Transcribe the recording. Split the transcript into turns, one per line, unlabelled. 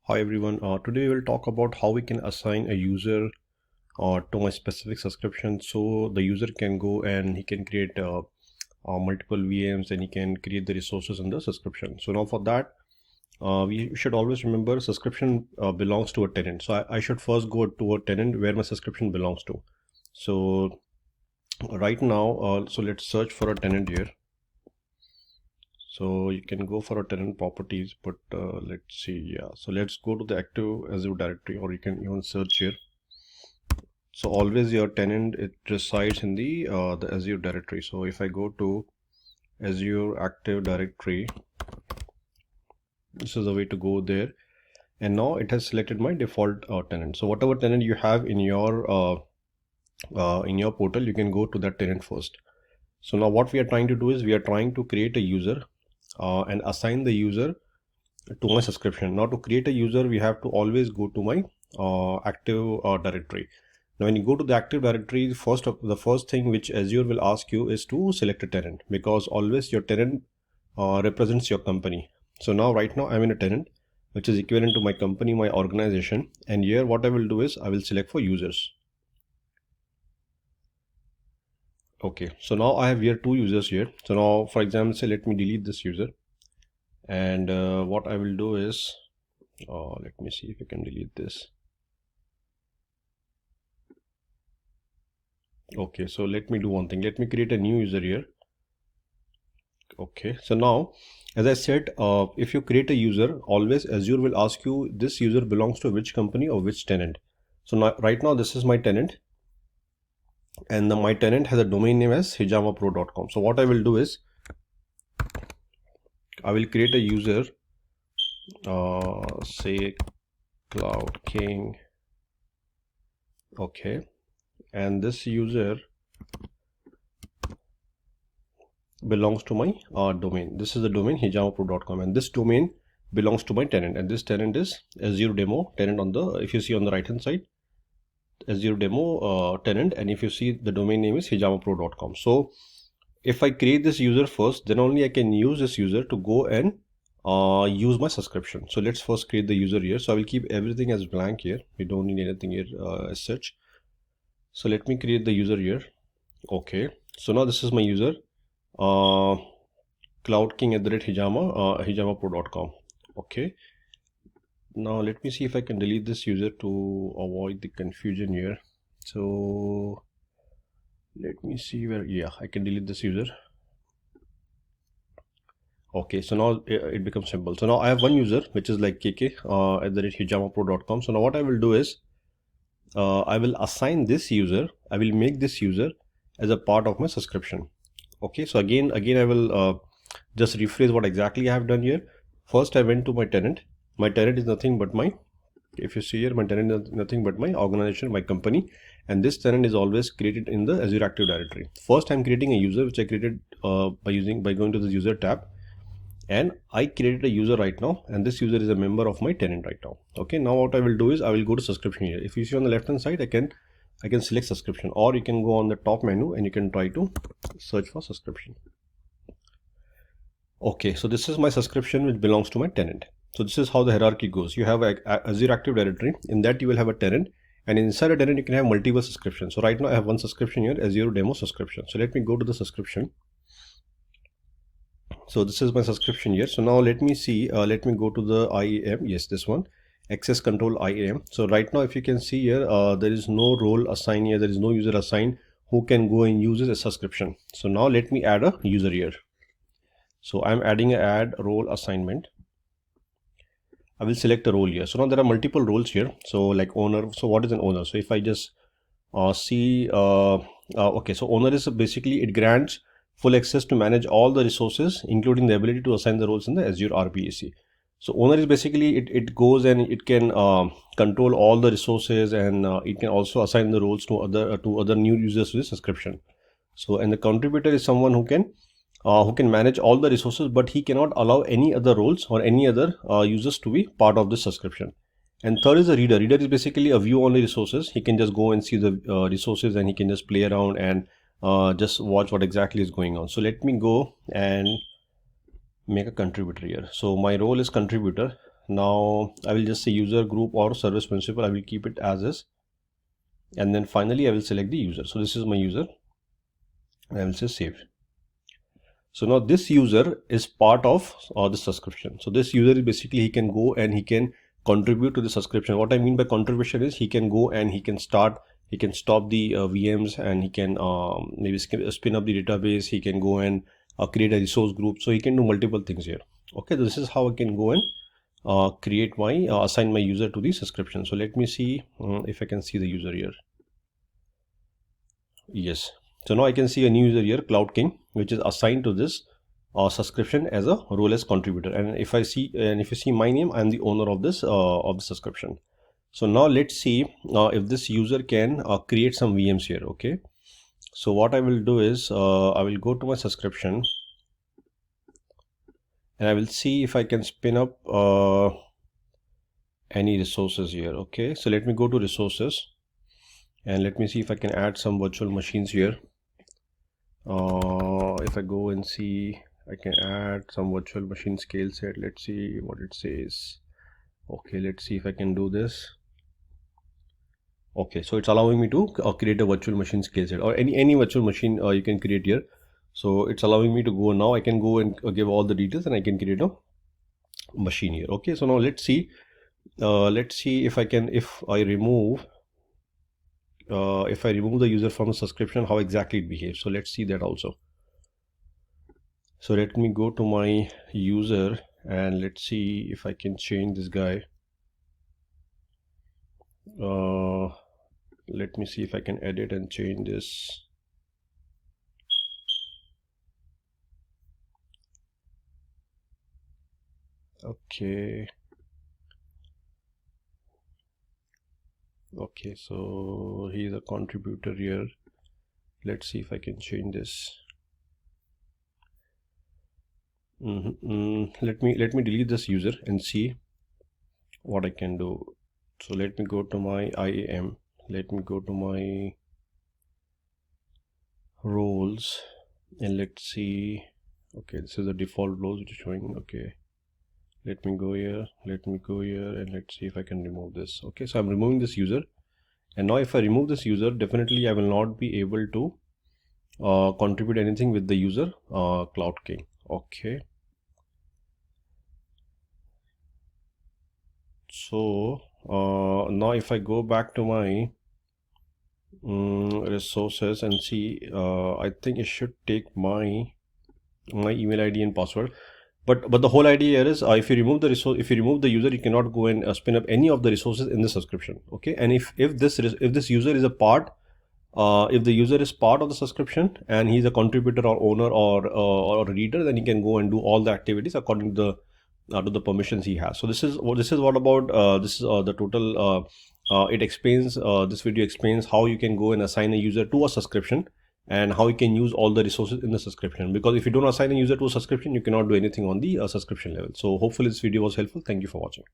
Hi everyone. Today we will talk about how we can assign a user to a specific subscription. So the user can go and he can create multiple VMs and he can create the resources in the subscription. So now for that, we should always remember subscription belongs to a tenant. So I should first go to a tenant where my subscription belongs to. So right now, so let's search for a tenant here. So you can go for a tenant properties, but let's see. Yeah, so let's go to the active Azure directory, or you can even search here. So always your tenant, it resides in the Azure directory. So if I go to Azure active directory, this is the way to go there. And now it has selected my default tenant. So whatever tenant you have in your portal, you can go to that tenant first. So now what we are trying to do is we are trying to create a user and assign the user to my subscription. Now to create a user, we have to always go to my active directory. Now when you go to the active directory, the first thing which Azure will ask you is to select a tenant, because always your tenant represents your company. So now right now I'm in a tenant which is equivalent to my company, my organization, and here what I will do is I will select for users. Okay, so now I have here two users here. So now for example, say let me delete this user, and what I will do is let me see if I can delete this. Okay, so let me do one thing. Let me create a new user here. Okay, so now as I said, if you create a user, always Azure will ask you this user belongs to which company or which tenant. So now right now this is my tenant, and my tenant has a domain name as hijamapro.com. So what I will do is I will create a user, say Cloud King. Okay, and this user belongs to my domain. This is the domain hijamapro.com, and this domain belongs to my tenant, and this tenant is Azure demo tenant on the, if you see on the right hand side, Azure demo tenant, and if you see the domain name is hijamapro.com. So if I create this user first, then only I can use this user to go and use my subscription. So let's first create the user here. So I will keep everything as blank here. We don't need anything here as such. So let me create the user here. Okay, so now this is my user, cloudking@hijamapro.com. Okay, now let me see if I can delete this user to avoid the confusion here. So let me see where, yeah, I can delete this user. Okay, so now it becomes simple. So now I have one user which is like kk@hijamapro.com. So now what I will do is I will assign this user, I will make this user as a part of my subscription. Okay, so again I will just rephrase what exactly I have done here. First I went to my tenant. My tenant is nothing but my, if you see here, my tenant is nothing but my organization, my company, and this tenant is always created in the Azure Active Directory. First I'm creating a user which I created by going to the user tab, and I created a user right now, and this user is a member of my tenant right now. Okay, now what I will do is I will go to subscription here. If you see on the left hand side, I can select subscription, or you can go on the top menu and you can try to search for subscription. Okay, so this is my subscription which belongs to my tenant. So this is how the hierarchy goes. You have a Azure Active Directory. In that you will have a tenant, and inside a tenant you can have multiple subscriptions. So right now I have one subscription here, Azure demo subscription. So let me go to the subscription. So this is my subscription here. So now let me see, let me go to the IAM. Yes, this one, access control IAM. So right now if you can see here, there is no role assigned here. There is no user assigned who can go and use a subscription. So now let me add a user here. So I'm adding a add role assignment. I will select a role here. So now there are multiple roles here. So like owner. So what is an owner? So if I just see, okay, so owner is basically, it grants full access to manage all the resources, including the ability to assign the roles in the Azure RBAC. So owner is basically, it goes and it can control all the resources, and it can also assign the roles to other new users with subscription. So, and the contributor is someone who can manage all the resources, but he cannot allow any other roles or any other users to be part of this subscription. And third is the reader. Reader is basically a view only resources. He can just go and see the resources, and he can just play around and just watch what exactly is going on. So let me go and make a contributor here. So my role is contributor. Now I will just say user group or service principal. I will keep it as is, and then finally I will select the user. So this is my user, and I will say save. So now this user is part of the subscription. So this user is basically, he can go and he can contribute to the subscription. What I mean by contribution is he can go and he can stop the VMs, and he can maybe spin up the database. He can go and create a resource group. So he can do multiple things here. Okay, this is how I can go and create my assign my user to the subscription. So let me see if I can see the user here. Yes. So now I can see a new user here, Cloud King, which is assigned to this subscription as a role as contributor. And if you see my name, I'm the owner of this of the subscription. So now let's see if this user can create some VMs here. Okay. So what I will do is I will go to my subscription, and I will see if I can spin up any resources here. Okay. So let me go to resources, and let me see if I can add some virtual machines here. If I go and see, I can add some virtual machine scale set. Let's see what it says. Okay, let's see if I can do this. Okay, so it's allowing me to create a virtual machine scale set, or any virtual machine you can create here. So it's allowing me to go now. I can go and give all the details, and I can create a machine here. Okay, so now let's see if I can, if I remove the user from the subscription, how exactly it behaves. So let's see that also. So let me go to my user, and let's see if I can change this guy. Let me see if I can edit and change this. Okay. Okay, so he's a contributor here. Let's see if I can change this. Let me delete this user and see what I can do. So let me go to my IAM. Let me go to my roles, and let's see. Okay, this is the default roles which is showing. Okay, let me go here, and let's see if I can remove this. Okay, so I'm removing this user, and now if I remove this user, definitely I will not be able to contribute anything with the user Cloud King. Okay, so now if I go back to my resources and see, I think it should take my email ID and password. But the whole idea here is if you remove the resource, if you remove the user, you cannot go and spin up any of the resources in the subscription. Okay, and if this user is a part, if the user is part of the subscription and he's a contributor or owner or a reader, then he can go and do all the activities according to the permissions he has. So this is what about this is the total. It explains, this video explains how you can go and assign a user to a subscription, and how you can use all the resources in the subscription. Because if you don't assign a user to a subscription, you cannot do anything on the subscription level. So hopefully this video was helpful. Thank you for watching.